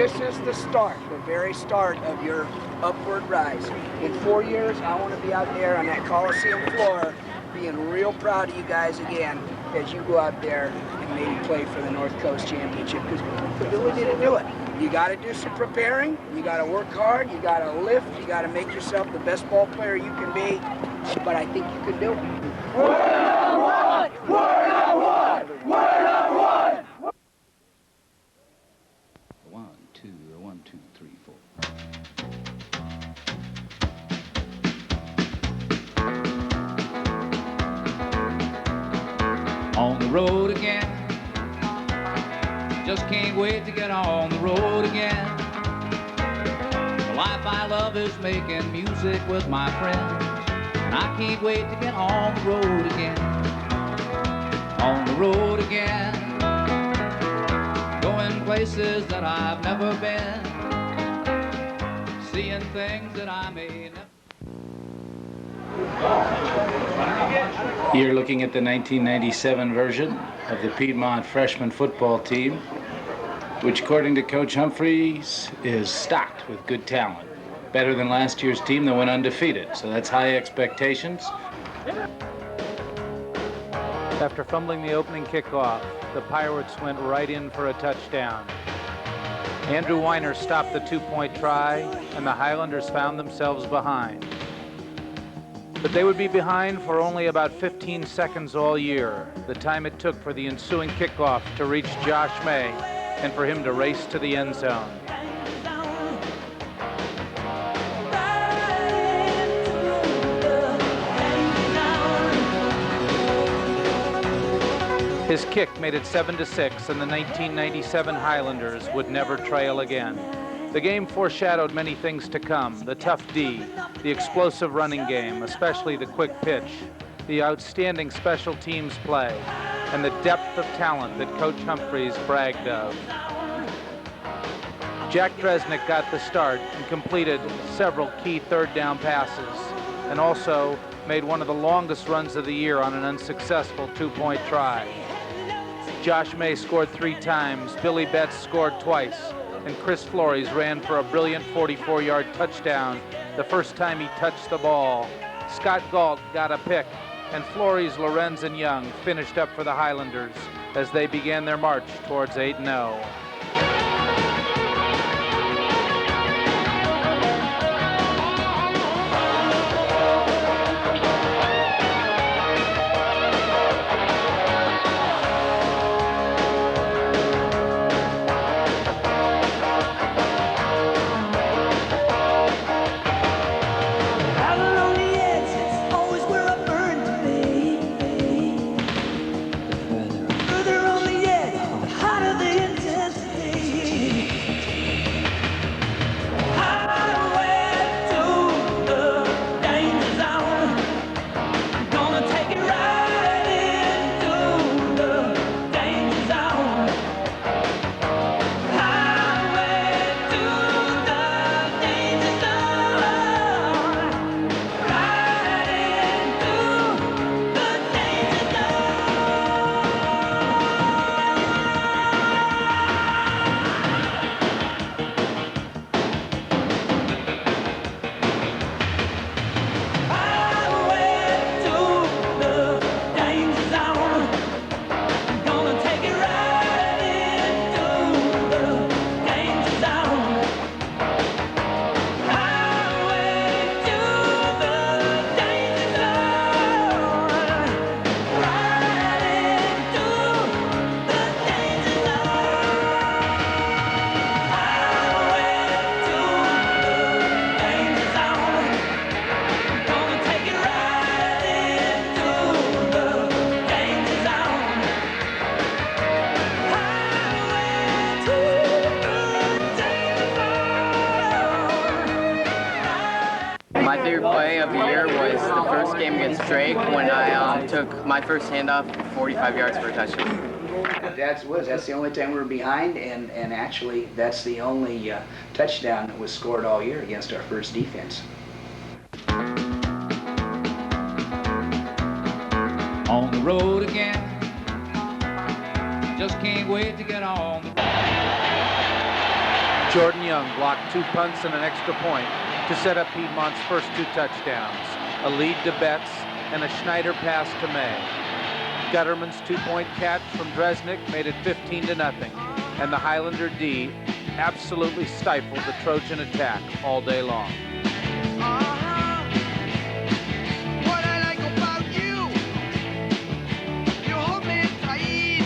This is the start, the very start of your upward rise. In 4 years, I want to be out there on that Coliseum floor being real proud of you guys again as you go out there and maybe play for the North Coast Championship, because we really need to do it. You got to do some preparing, you got to work hard, you got to lift, you got to make yourself the best ball player you can be, but I think you can do it. We're number one! We're number one! We're number one! 1, 2, 1, 2, 3, 4. On the road again. Just can't wait to get on the road again. The life I love is making music with my friends, and I can't wait to get on the road again. On the road again. Going places that I've never been. Seeing things that I may never. You're looking at the 1997 version of the Piedmont freshman football team, which, according to Coach Humphreys, is stocked with good talent. Better than last year's team that went undefeated, so that's high expectations. After fumbling the opening kickoff, the Pirates went right in for a touchdown. Andrew Weiner stopped the two-point try, and the Highlanders found themselves behind. But they would be behind for only about 15 seconds all year, the time it took for the ensuing kickoff to reach Josh May and for him to race to the end zone. His kick made it 7-6, and the 1997 Highlanders would never trail again. The game foreshadowed many things to come: the tough D, the explosive running game, especially the quick pitch, the outstanding special teams play, and the depth of talent that Coach Humphreys bragged of. Jack Dresnick got the start and completed several key third down passes, and also made one of the longest runs of the year on an unsuccessful two-point try. Josh May scored 3 times, Billy Betts scored twice, and Chris Flores ran for a brilliant 44-yard touchdown the first time he touched the ball. Scott Galt got a pick, and Flores, Lorenz, and Young finished up for the Highlanders as they began their march towards 8-0. My favorite play of the year was the first game against Drake when I took my first handoff 45 yards for a touchdown. That's the only time we were behind, and actually that's the only touchdown that was scored all year against our first defense. On the road again. Just can't wait to get on the road. Jordan Young blocked 2 punts and an extra point to set up Piedmont's first 2 touchdowns, a lead to Betts and a Schneider pass to May. Gutterman's 2-point catch from Dresnick made it 15-0, and the Highlander D absolutely stifled the Trojan attack all day long. What I like about you, you hold me tight.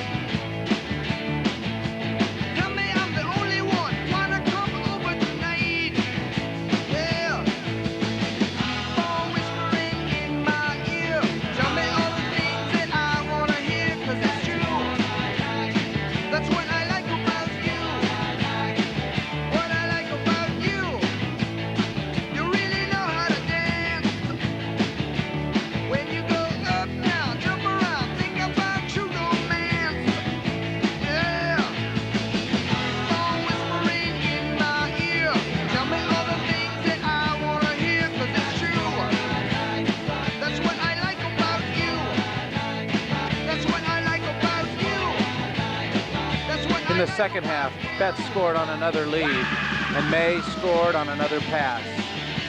Tell me I'm the only one, wanna come over tonight. Yeah. Phone whispering in my ear, tell me all the things that I wanna hear, 'cause it's true. That's what I like about you. What I like about you, you really know how to dance. When you go up now, jump around, think about true romance. Yeah. Phone whispering in my ear, tell me all the things that I wanna hear, 'cause it's true. That's what I like about you. That's what I like about you. That's what In the second half, Betts scored on another lead, and May scored on another pass.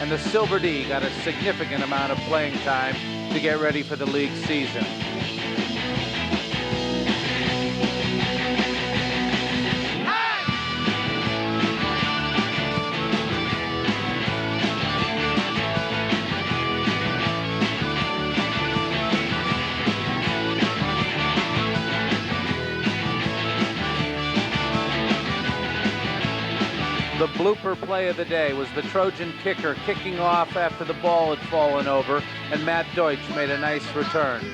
And the Silver D got a significant amount of playing time to get ready for the league season. The blooper play of the day was the Trojan kicker kicking off after the ball had fallen over, and Matt Deutsch made a nice return.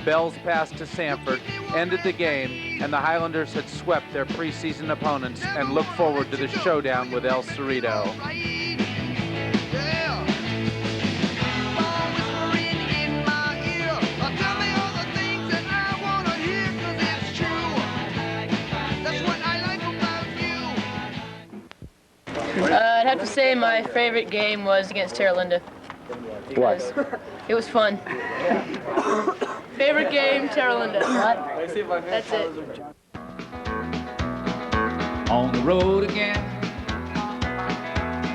Bell's pass to Sanford ended the game, and the Highlanders had swept their preseason opponents and looked forward to the showdown with El Cerrito. Yeah. Phone whispering in my ear, tell me all the things that I wanna hear, 'cause it's true. That's what I like about you. I'd have to say my favorite game was against Terralinda. What? It was fun. Favorite game, Terralinda. What? That's it. On the road again.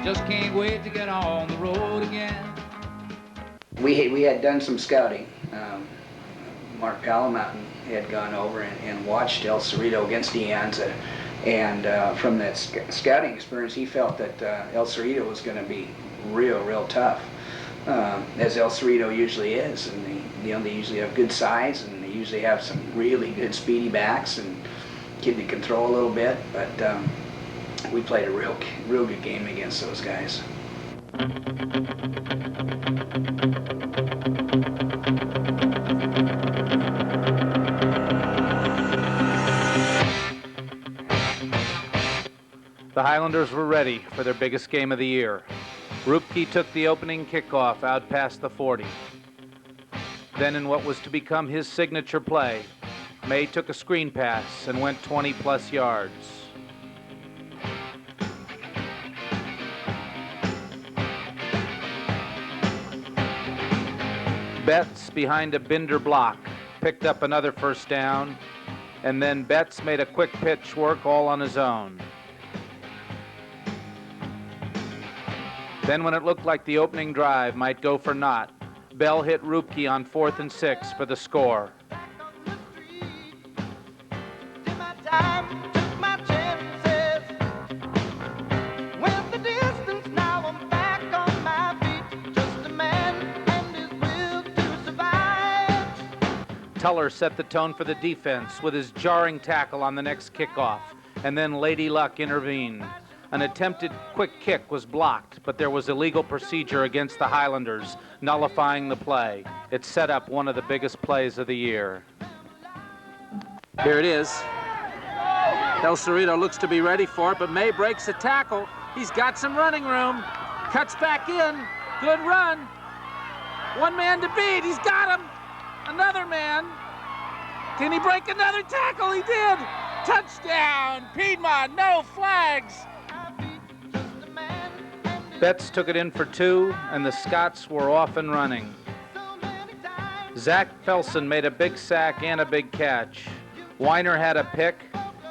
Just can't wait to get on the road again. We had done some scouting. Mark Palamountain had gone over and watched El Cerrito against De Anza, and from that scouting experience, he felt that El Cerrito was going to be real tough, as El Cerrito usually is. And they usually have good size, and they usually have some really good speedy backs and kid that can throw a little bit. But we played a real good game against those guys. The Highlanders were ready for their biggest game of the year. Rupke took the opening kickoff out past the 40. Then in what was to become his signature play, May took a screen pass and went 20-plus yards. Betts, behind a Binder block, picked up another first down, and then Betts made a quick pitch work all on his own. Then when it looked like the opening drive might go for naught, Bell hit Rupke on 4th and 6 for the score. Tuller set the tone for the defense with his jarring tackle on the next kickoff, and then Lady Luck intervened. An attempted quick kick was blocked, but there was illegal procedure against the Highlanders, nullifying the play. It set up one of the biggest plays of the year. Here it is. El Cerrito looks to be ready for it, but May breaks a tackle. He's got some running room. Cuts back in. Good run. One man to beat. He's got him. Another man. Can he break another tackle? He did. Touchdown. Piedmont. No flags. Betts took it in for 2, and the Scots were off and running. Zach Felson made a big sack and a big catch. Weiner had a pick,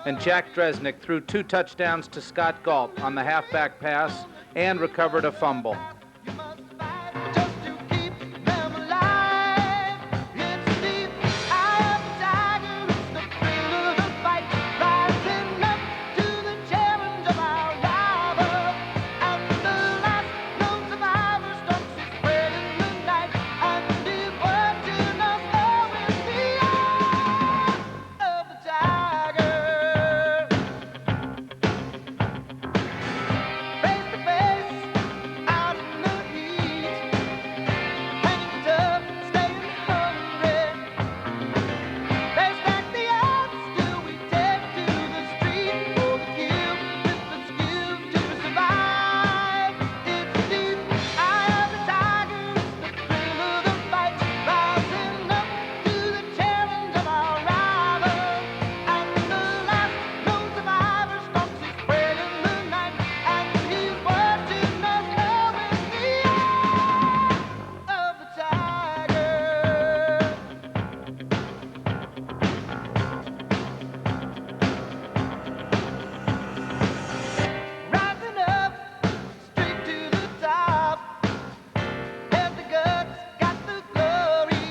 and Jack Dresnick threw 2 touchdowns to Scott Galt on the halfback pass and recovered a fumble. Just to keep them alive. It's deep eye of the tiger. It's the thrill of the fight. Rising up to the challenge of our rival. And the last known survivor stalks his spread in the night. And he's watching us all with the eye of the tiger. Face to face, out in the heat, hanging tough, staying hungry. They stack the odds, still we take to the street for the kill, with the skill to survive. It's deep eye of the tiger, it's the thrill of the fight, rising up to the challenge of our rival. And the last known survivor stalks his prey in the night, and he's watching us all with the eye of the tiger. Rising up, straight to the top. Has the guts, got the glory.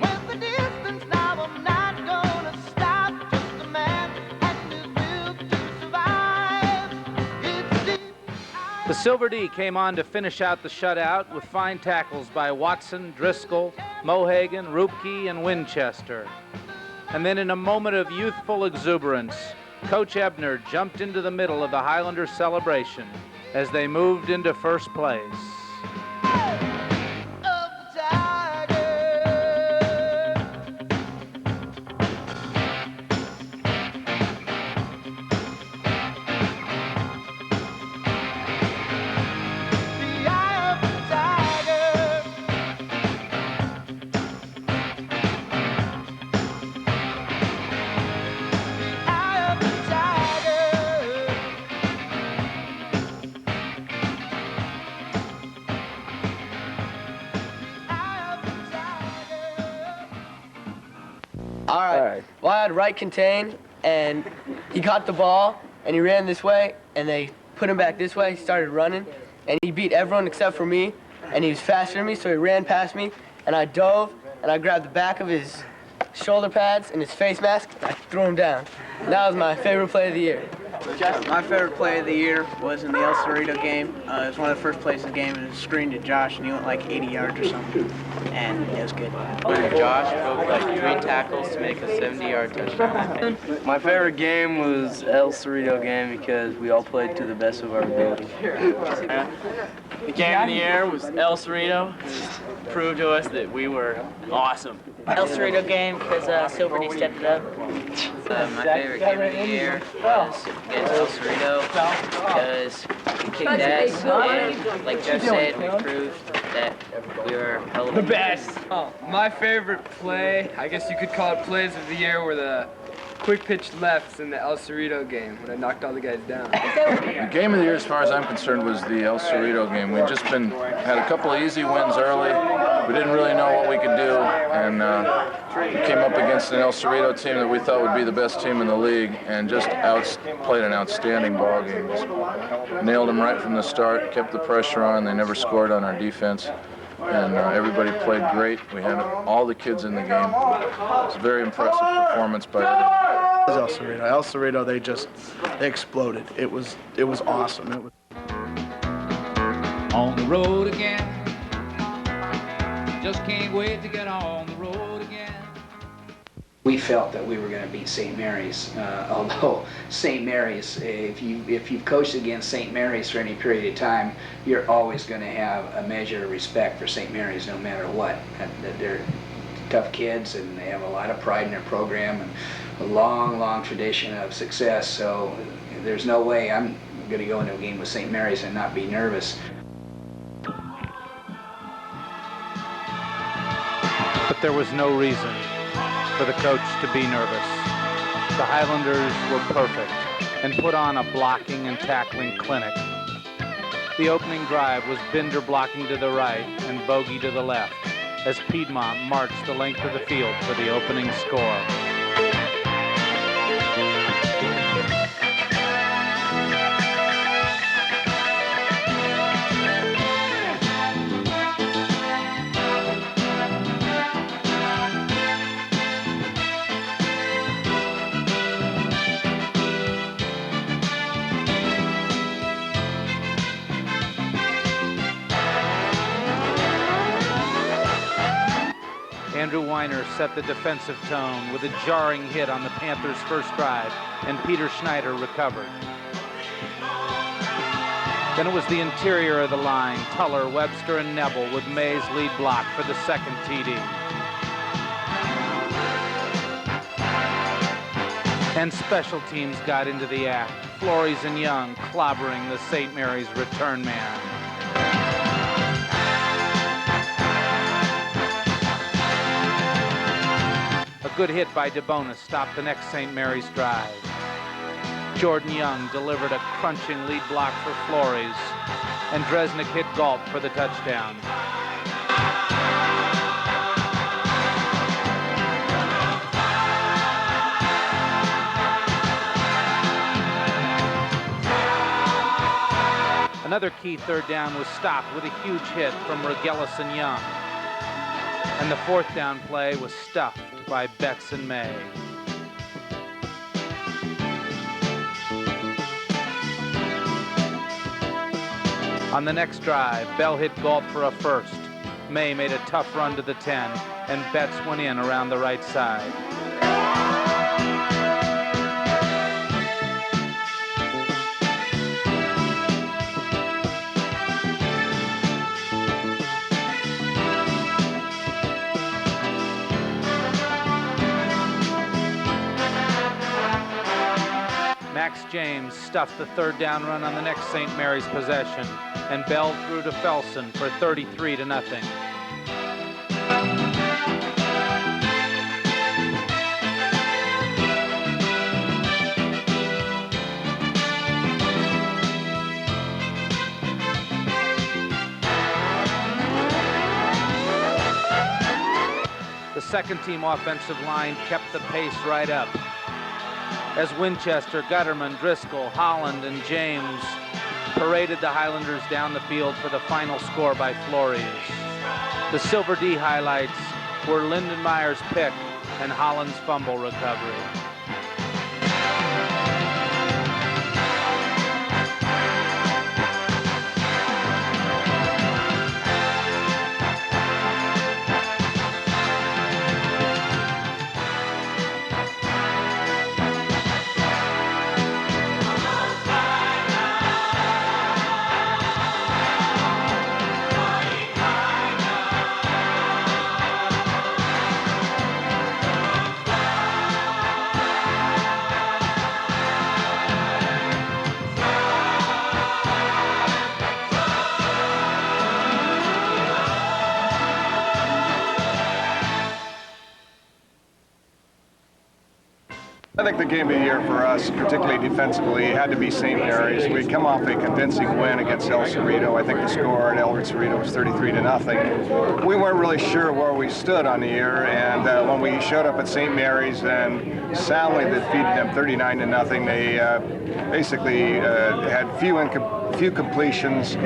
Went the distance, now I'm not gonna stop. Just a man and his will to survive. It's deep. The Silver D came on to finish out the shutout with fine tackles by Watson, Driscoll, Mohagan, Rupke, and Winchester. And then in a moment of youthful exuberance, Coach Ebner jumped into the middle of the Highlanders celebration as they moved into first place. Of the tiger. The eye of the tiger. The eye of the tiger. All right. Well, I had right contain, and he caught the ball, and he ran this way, and they put him back this way. He started running, and he beat everyone except for me, and he was faster than me, so he ran past me, and I dove, and I grabbed the back of his shoulder pads and his face mask, and I threw him down. That was my favorite play of the year. My favorite play of the year was in the El Cerrito game. It was one of the first plays of the game, and it was screened to Josh, and he went like 80 yards or something, and it was good. When Josh broke like 3 tackles to make a 70-yard touchdown. My favorite game was El Cerrito game because we all played to the best of our ability. The game of the year was El Cerrito. Proved to us that we were awesome. El Cerrito game because Silver D stepped it up. My favorite game of the year was against El Cerrito because we kicked ass, and like Jeff said, we proved that we were hell of The best. Oh, my favorite play, I guess you could call it plays of the year, were the quick pitch lefts in the El Cerrito game when I knocked all the guys down. The game of the year, as far as I'm concerned, was the El Cerrito game. We'd just had a couple of easy wins early. We didn't really know what we could do, and we came up against an El Cerrito team that we thought would be the best team in the league, and just played an outstanding ball game. Just nailed them right from the start, kept the pressure on. They never scored on our defense, and everybody played great. We had all the kids in the game. It was a very impressive performance by everybody. El Cerrito. El Cerrito, they exploded. It was awesome. It was On the road again. Just can't wait to get on the road again. We felt that we were going to beat St. Mary's, although St. Mary's, if you've coached against St. Mary's for any period of time, you're always going to have a measure of respect for St. Mary's no matter what. They're tough kids, and they have a lot of pride in their program and a long, long tradition of success, so there's no way I'm going to go into a game with St. Mary's and not be nervous. But there was no reason for the coach to be nervous. The Highlanders were perfect and put on a blocking and tackling clinic. The opening drive was Binder blocking to the right and Bogey to the left as Piedmont marched the length of the field for the opening score. Andrew Weiner set the defensive tone with a jarring hit on the Panthers' first drive, and Peter Schneider recovered. Then it was the interior of the line, Tuller, Webster, and Nebel with May's lead block for the second TD. And special teams got into the act. Flores and Young clobbering the St. Mary's return man. A good hit by DeBonis stopped the next St. Mary's drive. Jordan Young delivered a crunching lead block for Flores, and Dresnick hit Galt for the touchdown. Another key third down was stopped with a huge hit from Regelis and Young. And the fourth down play was stuffed by Betts and May. On the next drive, Bell hit Galt for a first. May made a tough run to the 10, and Betts went in around the right side. Max James stuffed the third down run on the next St. Mary's possession, and Bell threw to Felson for 33-0. The second team offensive line kept the pace right up as Winchester, Gutterman, Driscoll, Holland, and James paraded the Highlanders down the field for the final score by Flores. The Silver D highlights were Lindenmeyer's pick and Holland's fumble recovery. I think the game of the year for us, particularly defensively, had to be St. Mary's. We'd come off a convincing win against El Cerrito. I think the score at El Cerrito was 33-0. We weren't really sure where we stood on the year, and when we showed up at St. Mary's and soundly defeated them 39-0, they basically had few completions.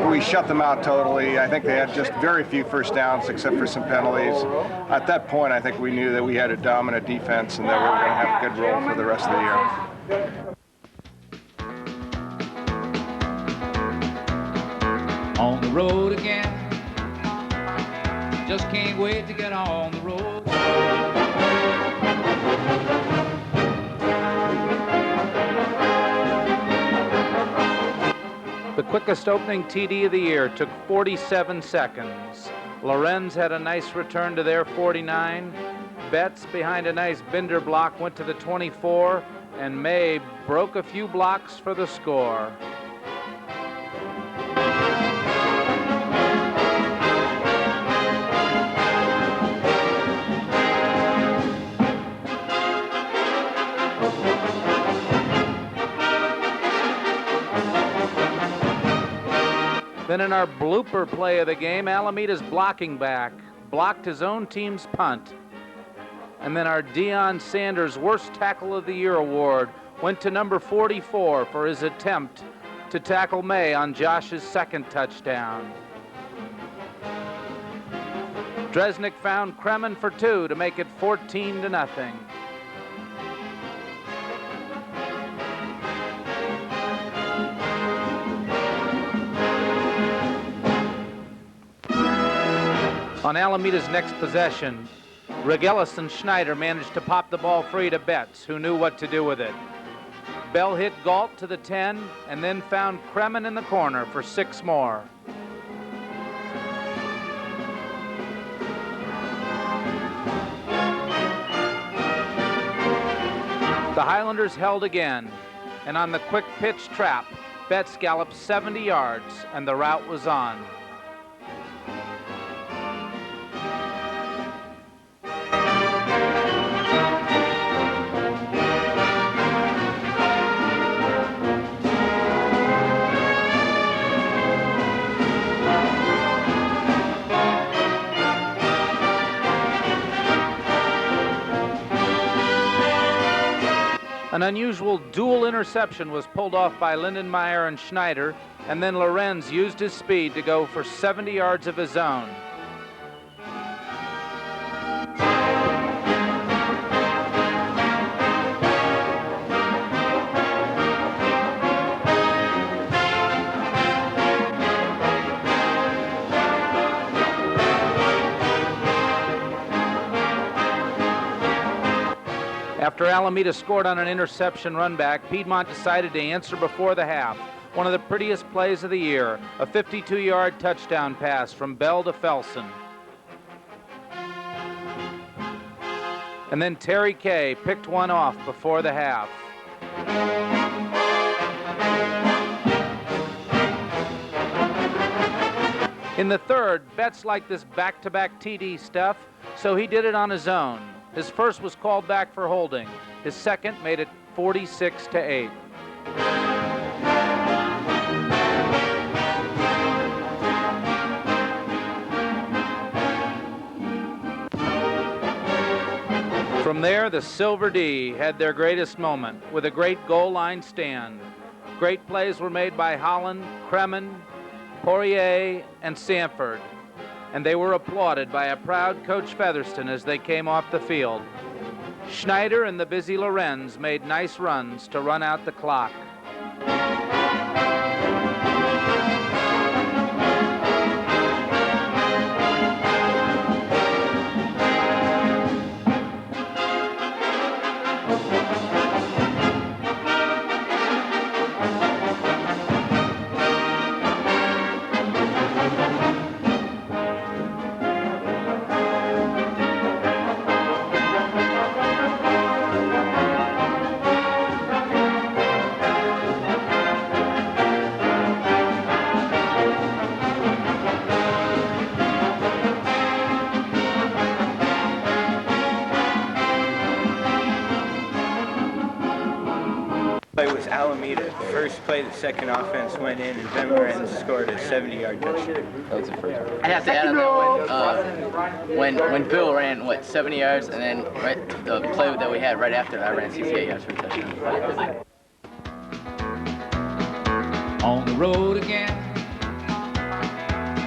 We shut them out totally. I think they had just very few first downs except for some penalties. At that point, I think we knew that we had a dominant defense and that we were going to have a good role for the rest of the year. On the road again. Just can't wait to get on the road. The quickest opening TD of the year took 47 seconds. Lorenz had a nice return to their 49. Betts, behind a nice Binder block, went to the 24, and May broke a few blocks for the score. Then in our blooper play of the game, Alameda's blocking back blocked his own team's punt. And then our Deion Sanders Worst Tackle of the Year award went to number 44 for his attempt to tackle May on Josh's second touchdown. Dresnick found Kremen for 2 to make it 14-0. On Alameda's next possession, Regelis and Schneider managed to pop the ball free to Betts, who knew what to do with it. Bell hit Galt to the 10 and then found Kremen in the corner for 6 more. The Highlanders held again, and on the quick pitch trap, Betts galloped 70 yards, and the rout was on. An unusual dual interception was pulled off by Lindenmeyer and Schneider, and then Lorenz used his speed to go for 70 yards of his own. After Alameda scored on an interception run back, Piedmont decided to answer before the half. One of the prettiest plays of the year, a 52-yard touchdown pass from Bell to Felsen. And then Terry Kay picked one off before the half. In the third, Betts liked this back-to-back TD stuff, so he did it on his own. His first was called back for holding. His second made it 46-8. From there, the Silver D had their greatest moment with a great goal line stand. Great plays were made by Holland, Kremen, Poirier, and Sanford, and they were applauded by a proud Coach Featherston as they came off the field. Schneider and the busy Lorenz made nice runs to run out the clock. Play was Alameda. First play, the second offense went in, and Ben Lorenz scored a 70-yard touchdown. That was the first. I'd have to add on that when Bill ran, 70 yards, and then the play that we had right after that, I ran 68 yards for a touchdown. On the road again.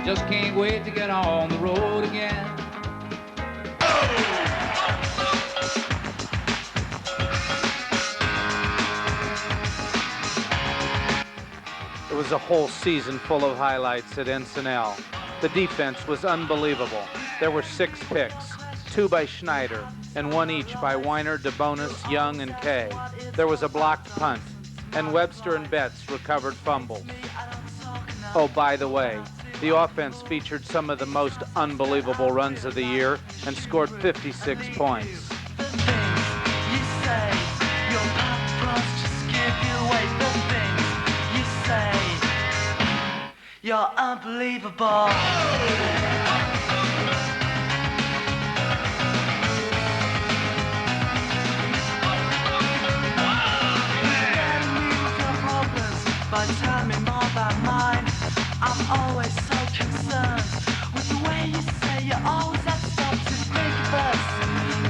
Just can't wait to get on the road again. It was a whole season full of highlights at NENL. The defense was unbelievable. There were 6 picks, 2 by Schneider, and 1 each by Weiner, DeBonis, Young, and Kay. There was a blocked punt, and Webster and Betts recovered fumbles. Oh, by the way, the offense featured some of the most unbelievable runs of the year and scored 56 points. You're unbelievable. But tell me more about mine. I'm always so concerned with the way you say you always have to stop to think of us.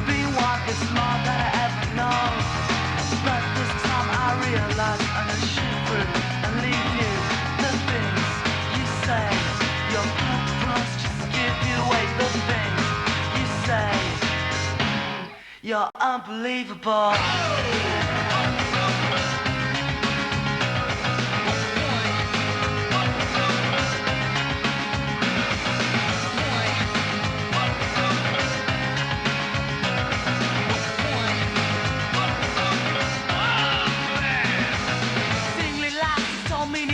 Being one is more than I ever know. But this time I realize I'm gonna shoot through and leave you. The things you say, your purpose just give you away. The things you say, you're unbelievable.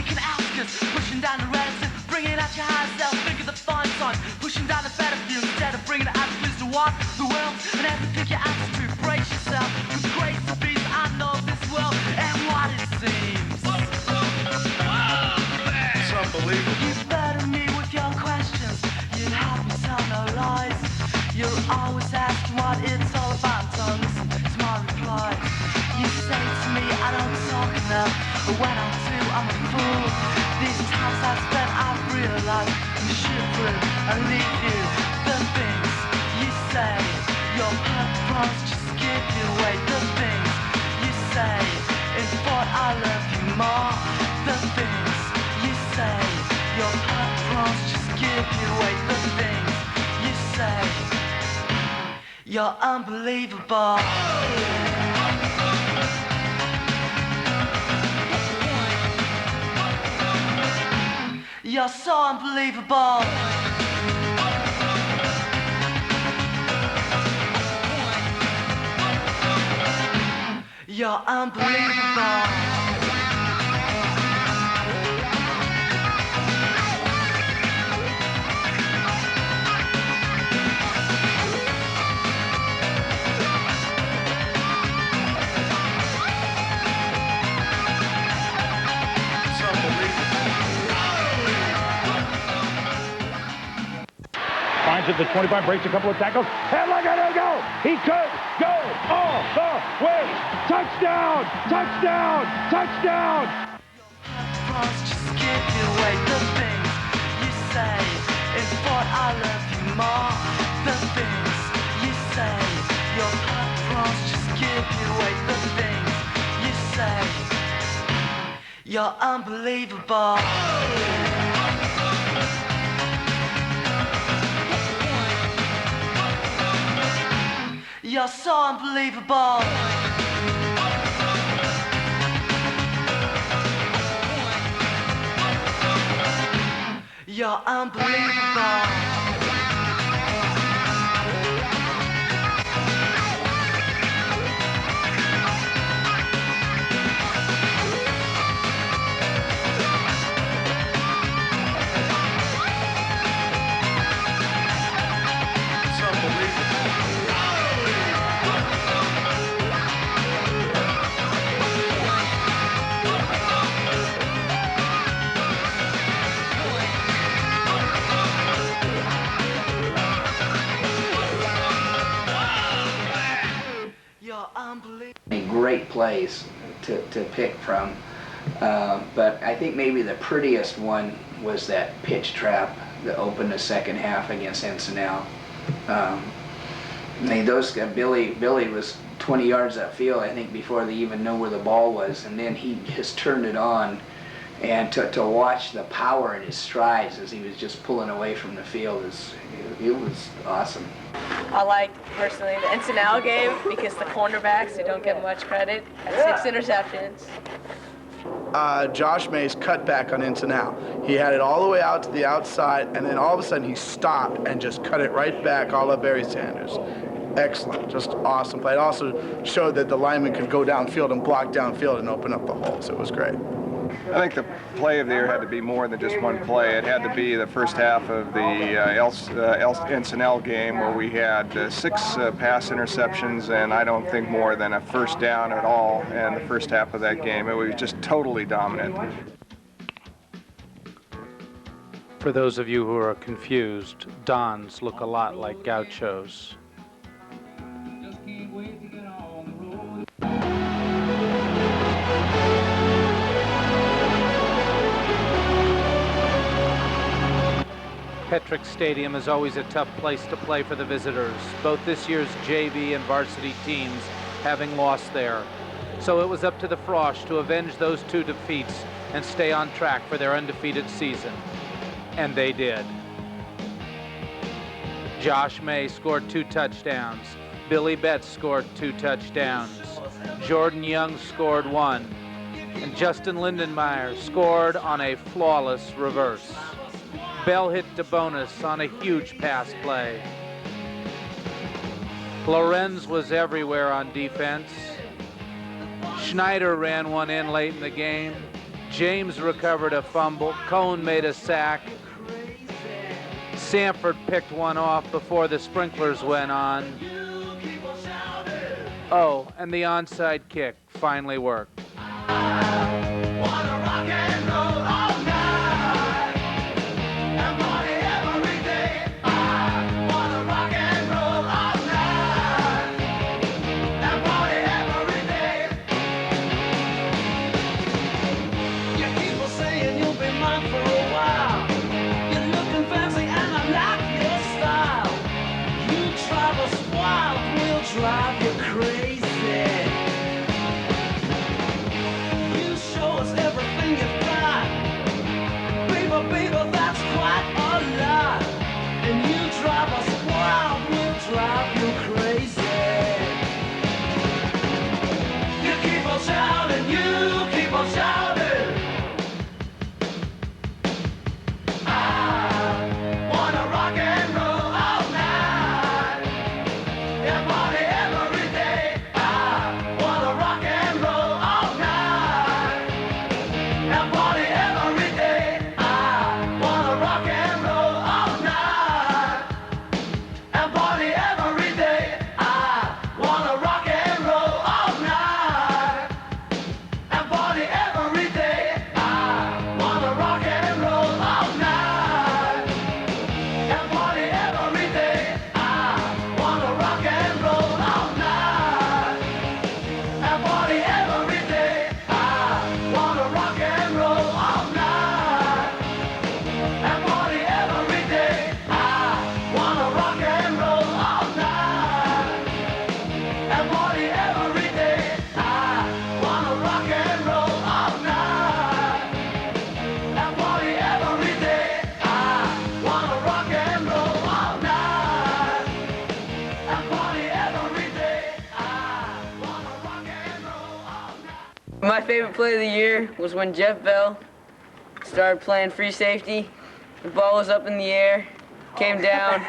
can ask us. Pushing down the reticence, bringing out your high self. Think of the fun son, pushing down the battlefield instead of bringing the attitudes to walk the world. And have to pick your attitude, brace yourself. With grace and peace, I know this world and what it seems. It's unbelievable. You burden me with your questions. You help me tell no lies. You're always asking what it's all about. So listen to my reply. You say to me I don't talk enough, but when I do, I'm a fool. These times I've spent, I've realized you should through and leave you. The things you say, your purpose just give you away. The things you say, in thought I love you more. The things you say, your purpose just give you away. The things you say, you're unbelievable. You're so unbelievable. You're unbelievable. Finds it, the 25, breaks a couple of tackles, and look at him go! He could go all the way! Touchdown! Touchdown! Touchdown! Just give you away the things you say. In thought I love you more. The things you say. Your purpose just give you away the things you say. You're unbelievable. You're so unbelievable. You're unbelievable. Great plays to pick from, but I think maybe the prettiest one was that pitch trap that opened the second half against NENL. I mean, Billy was 20 yards upfield, I think, before they even know where the ball was, and then he just turned it on, and to watch the power in his strides as he was just pulling away from the field, it was awesome. I liked, personally, the NENL game because the cornerbacks, they don't get much credit, had 6 interceptions. Josh May's cutback on NENL. He had it all the way out to the outside, and then all of a sudden he stopped and just cut it right back, all of Barry Sanders. Excellent, just awesome play. It also showed that the lineman could go downfield and block downfield and open up the holes. It was great. I think the play of the year had to be more than just one play. It had to be the first half of the NENL game where we had 6 pass interceptions and I don't think more than a first down at all in the first half of that game. It was just totally dominant. For those of you who are confused, Dons look a lot like gauchos. Just can't wait to get on the road. Petrick Stadium is always a tough place to play for the visitors, both this year's JV and varsity teams having lost there. So it was up to the Frosh to avenge those 2 defeats and stay on track for their undefeated season. And they did. Josh May scored 2 touchdowns. Billy Betts scored 2 touchdowns. Jordan Young scored 1. And Justin Lindenmeyer scored on a flawless reverse. Bell hit DeBonis on a huge pass play. Lorenz was everywhere on defense. Schneider ran one in late in the game. James recovered a fumble. Cohn made a sack. Sanford picked one off before the sprinklers went on. Oh, and the onside kick finally worked. Drive you crazy. You show us everything you've got. Baby, baby, that's quite a lot. And you drive us wild, we'll drive you crazy. You keep on shouting, you keep on shouting. I wanna rock and roll all night. Yeah, party every day. I wanna rock and roll all night. Yeah, party every day. I wanna rock and roll all night. And party every day. I wanna rock and roll all night. And party every day. I wanna rock and roll all night. And party every day. I wanna rock and roll all night. And party every day. I wanna rock and roll all night. And party every day. I wanna rock and roll all night. And party every day. I wanna rock and roll all night. And party every day. I wanna rock and roll all night. And party every day. I wanna rock and roll all night. My favorite play of the year was when Jeff Bell started playing free safety. The ball was up in the air, came down,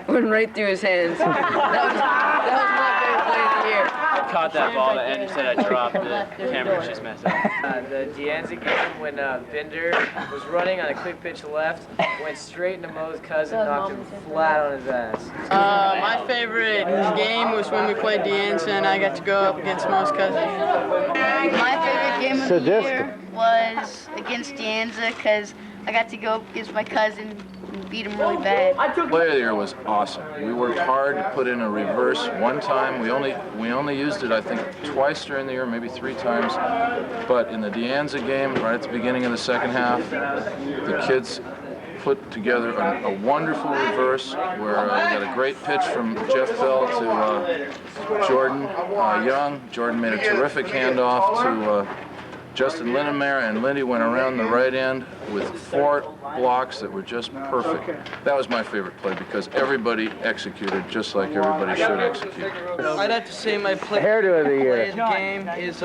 went right through his hands. That was my favorite play of the year. I caught that ball and you said I dropped it. Camera was just messed up. The Deanza game when Binder was running on a quick pitch left, went straight into Mo's cousin, knocked him flat on his ass. My favorite game was when we played Deanza and I got to go up against Mo's cousin. My favorite game of the year was against Deanza because I got to go up against my cousin and beat him really bad. Play of the year was awesome. We worked hard to put in a reverse one time. We only used it, I think, twice during the year, maybe 3 times. But in the Deanza game, right at the beginning of the second half, the kids put together a wonderful reverse where we got a great pitch from Jeff Bell to Jordan Young. Jordan made a terrific handoff to Justin Lindemeyer, and Lindy went around the right end with 4 blocks that were just perfect. That was my favorite play because everybody executed just like everybody should execute. I'd have to say my play Hairdo of the year. of the game is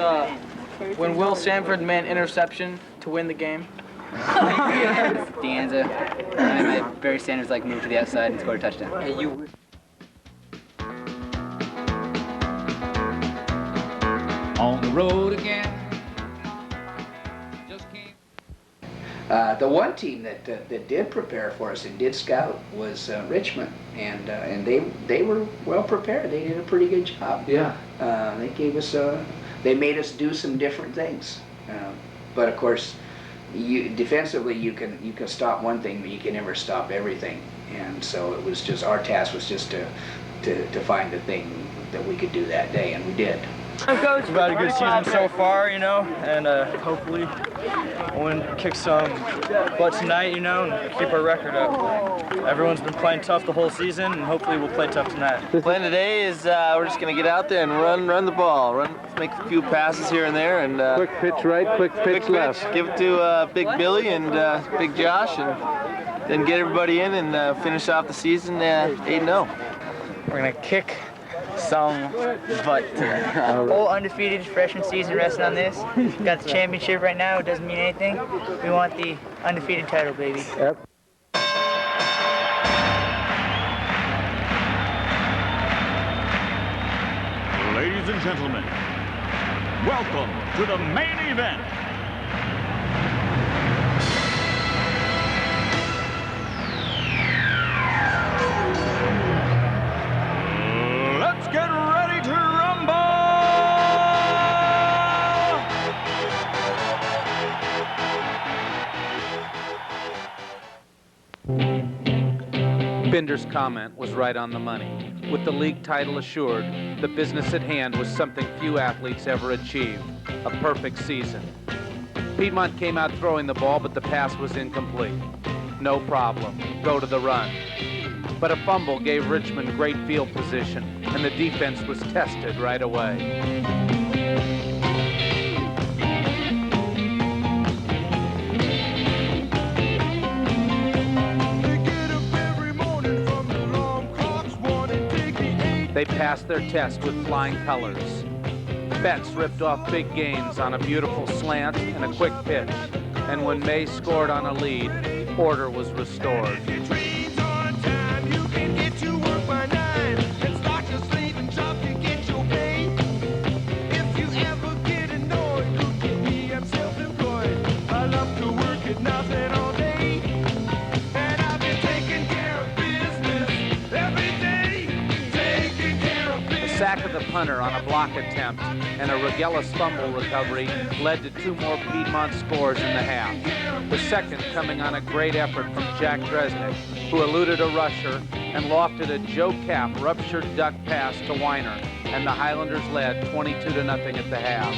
when Will Sanford made interception to win the game. Deanza, and my Barry Sanders moved to the outside and scored a touchdown. Hey, you. On the road again. The one team that did prepare for us and did scout was Richmond, and they were well prepared. They did a pretty good job. Yeah. They gave us they made us do some different things, but of course, defensively you can stop one thing, but you can never stop everything. And so it was just our task was just to find the thing that we could do that day, and we did. Coach, we've had a good season so far, you know, and hopefully we'll kick some butt tonight, you know, and keep our record up. Everyone's been playing tough the whole season, and hopefully we'll play tough tonight. The plan today is we're just going to get out there and run the ball, make a few passes here and there, and quick pitch right, quick pitch left. Give it to Big Billy and Big Josh, and then get everybody in and finish off the season 8-0. We're going to kick some butt today. Whole undefeated freshman season resting on this. Got the championship right now. It doesn't mean anything. We want the undefeated title, baby. Yep. Ladies and gentlemen, welcome to the main event. Binder's comment was right on the money. With the league title assured, the business at hand was something few athletes ever achieved, a perfect season. Piedmont came out throwing the ball, but the pass was incomplete. No problem, go to the run. But a fumble gave Richmond great field position, and the defense was tested right away. They passed their test with flying colors. Betts ripped off big gains on a beautiful slant and a quick pitch. And when May scored on a lead, order was restored. Sack of the punter on a block attempt and a Regelis fumble recovery led to 2 more Piedmont scores in the half. The second coming on a great effort from Jack Dresnick, who eluded a rusher and lofted a Joe Cap ruptured duck pass to Weiner, and the Highlanders led 22-0 at the half.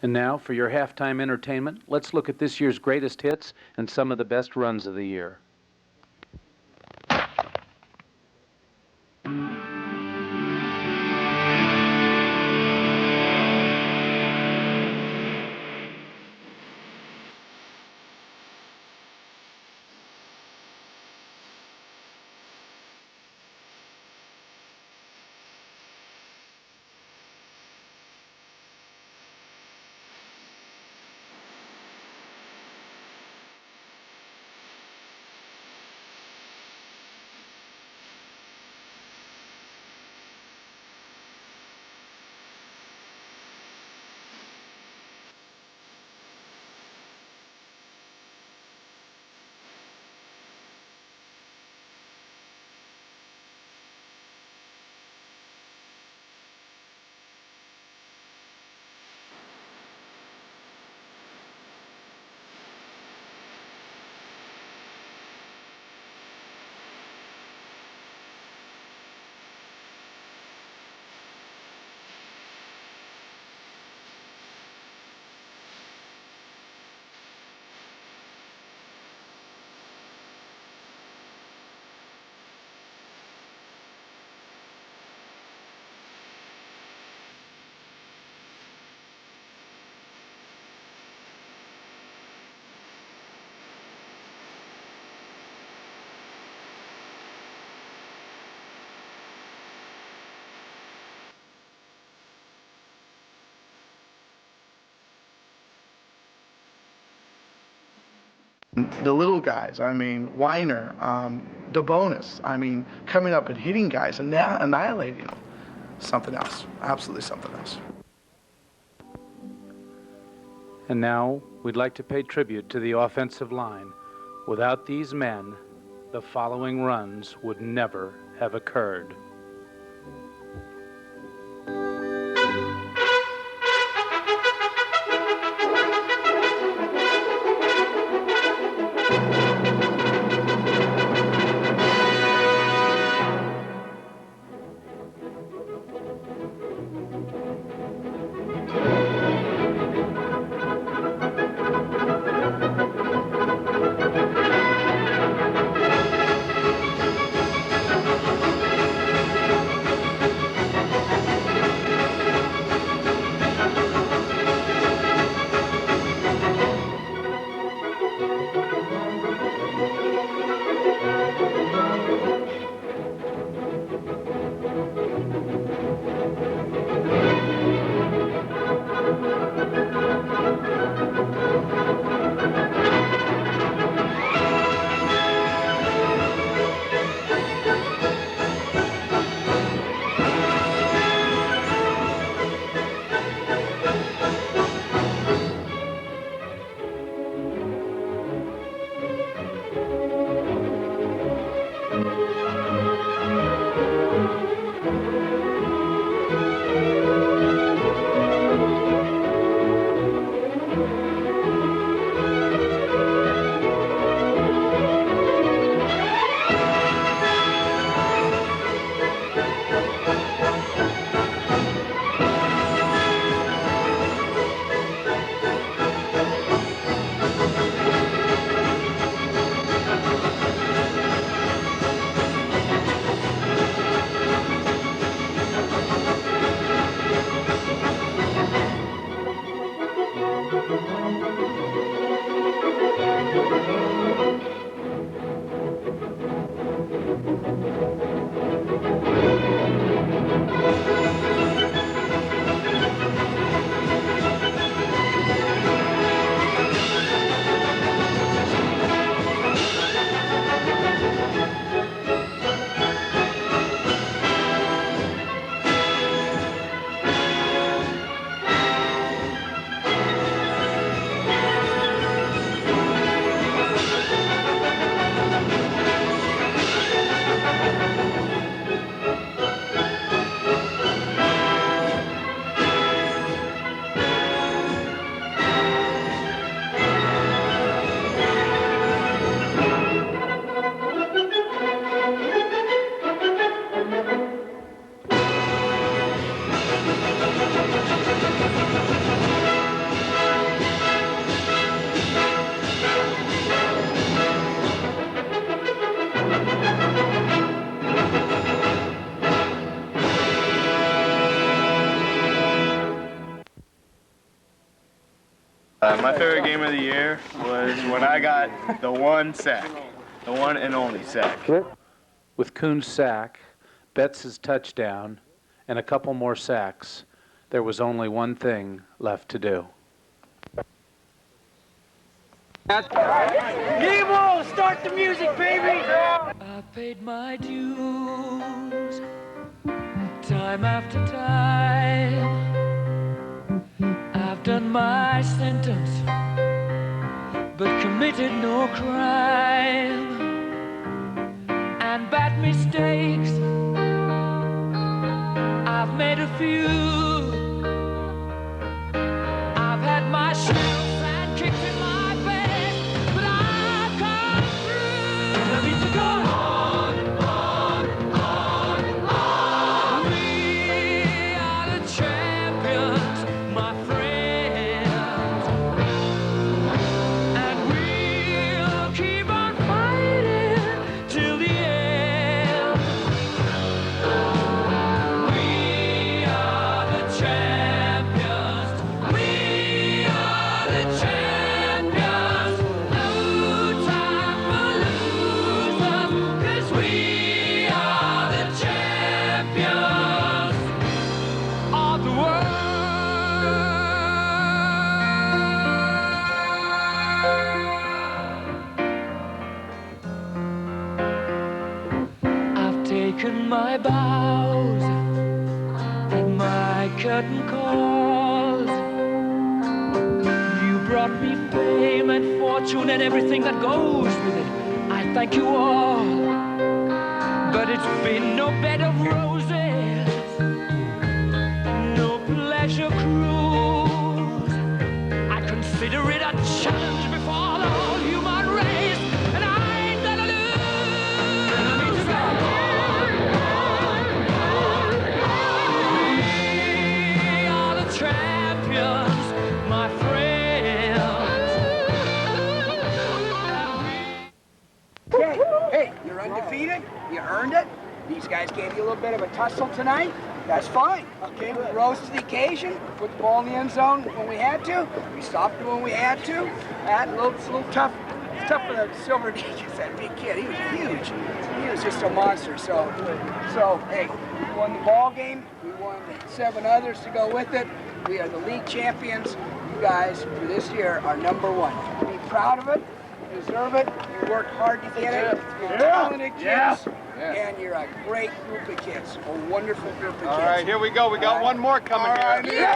And now, for your halftime entertainment, let's look at this year's greatest hits and some of the best runs of the year. The little guys, I mean, Weiner, DeBonis, I mean, coming up and hitting guys and annihilating them. Something else, absolutely something else. And now, we'd like to pay tribute to the offensive line. Without these men, the following runs would never have occurred. My favorite game of the year was when I got the one sack, the one and only sack. With Kuhn's sack, Betts' touchdown, and a couple more sacks, there was only one thing left to do. Nemo, start the music, baby! I paid my dues, time after time. I've done my sentence, but committed no crime. And bad mistakes, I've made a few. I've had my share of bad kicks in my bed, but I've come through. And I need to go on, on. We are the champions, my friends, and we'll keep on fighting till the end. We are the champions. We are the champions. No time for losers, 'cause we are the champions of the world. I've taken my bows, had my curtain calls. You brought me fame and fortune and everything that goes with it. I thank you all, but it's been no bed of roses, no pleasure cruise. I consider it a challenge before the whole human race, and I ain't gonna lose. And I need to go We are the champions, my friends. Okay, hey, you're undefeated. You earned it. These guys gave you a little bit of a tussle tonight. That's fine. Okay, we rose to the occasion. Put the ball in the end zone when we had to. We stopped it when we had to. That a little tough. It's tough for the Silver Digits, that big kid. He was huge. He was just a monster. So hey, we won the ball game. We won 7 others to go with it. We are the league champions. You guys, for this year, are #1. Be proud of it. You deserve it. You worked hard to get it. You're talented kids. And you're a great group of kids. A wonderful group of kids. All right, here we go. We got one more coming here.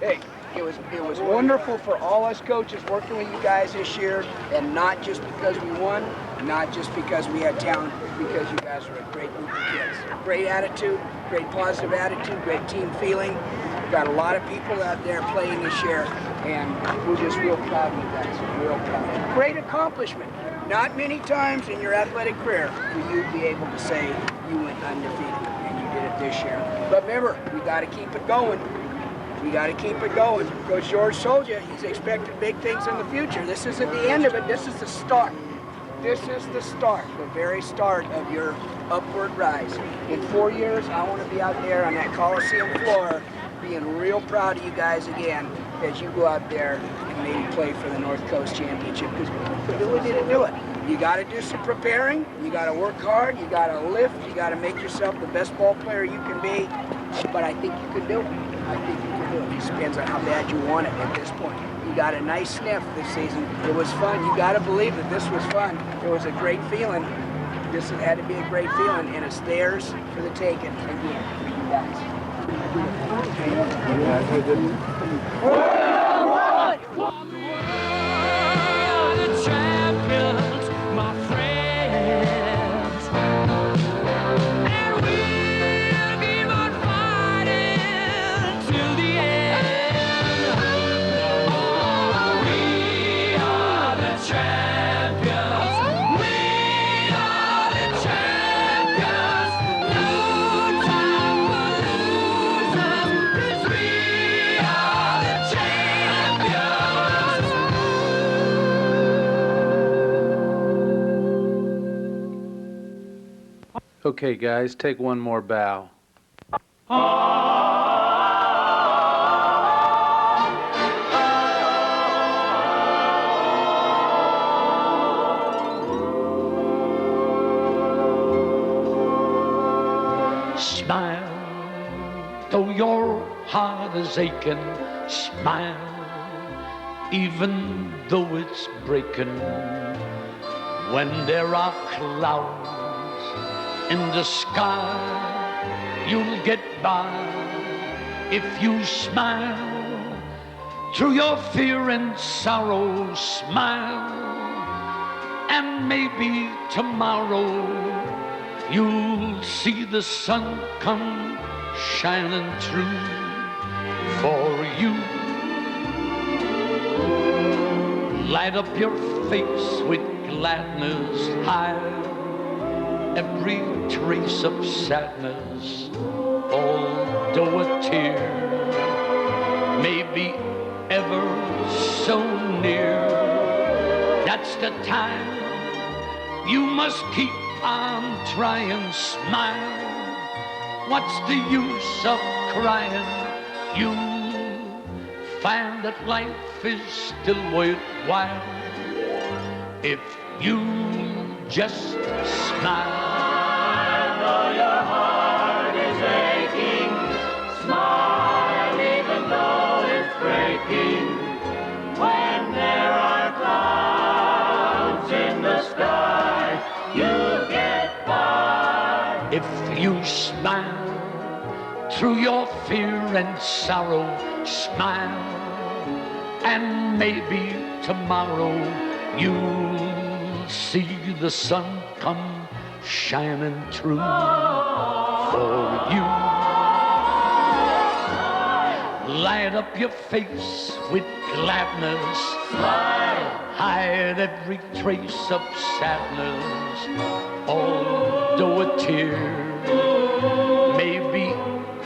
Hey, it was wonderful for all us coaches working with you guys this year, and not just because we won, not just because we had talent, because you guys are a great group of kids. Great attitude, great positive attitude, great team feeling. We've got a lot of people out there playing this year, and we're just real proud of you guys. Real proud. Great accomplishment. Not many times in your athletic career will you be able to say you went undefeated, and you did it this year. But remember, we got to keep it going. We got to keep it going. Coach George told you he's expecting big things in the future. This isn't the end of it. This is the start. This is the start, the very start of your upward rise. In 4 years, I want to be out there on that Coliseum floor being real proud of you guys again as you go out there and maybe play for the North Coast Championship, because we really didn't do it. You got to do some preparing. You got to work hard. You got to lift. You got to make yourself the best ball player you can be. But I think you can do it. I think you can do it. It just depends on how bad you want it at this point. You got a nice sniff this season. It was fun. You got to believe that this was fun. It was a great feeling. This had to be a great feeling, and it's theirs for the taking again for you guys. The champions, my friends, and we'll keep on fighting till the end. Oh, we are the champions. We are the champions. No time for losers, 'cause we are the champions. Okay, guys, take one more bow. Smile, though your heart is aching. Smile, even though it's breaking. When there are clouds in the sky, you'll get by if you smile. Through your fear and sorrow, smile, and maybe tomorrow you'll see the sun come shining through for you. Light up your face with gladness, hide every trace of sadness. Although a tear may be ever so near, that's the time you must keep on trying. Smile, what's the use of crying? You'll find that life is still worthwhile if you just smile. Though your heart is aching, smile even though it's breaking. When there are clouds in the sky, you'll get by. If you smile through your fear and sorrow, smile, and maybe tomorrow you'll see the sun come shining through for you. Light up your face with gladness, smile, hide every trace of sadness. Although a tear may be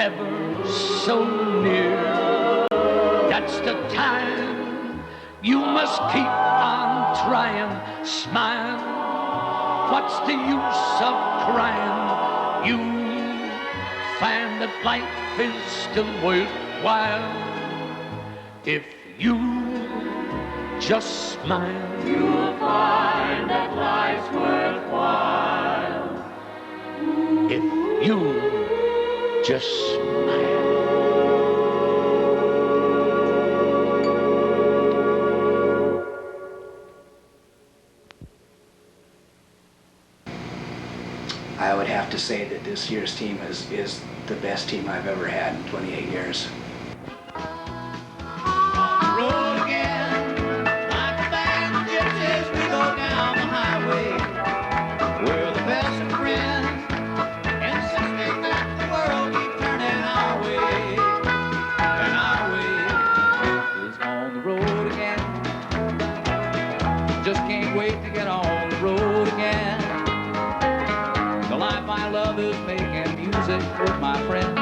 ever so near, that's the time you must keep on trying. Smile, what's the use of crying? You find that life is still worthwhile if you just smile. You'll find that life's worthwhile if you just smile. I would have to say that this year's team is the best team I've ever had in 28 years. road again. Like a band of gypsies, we go down the highway. We're the best of friends, insisting that the world keep turning our way. And our way is on the road again. Just can't wait to get on the road again. The life I love is making music with my friends.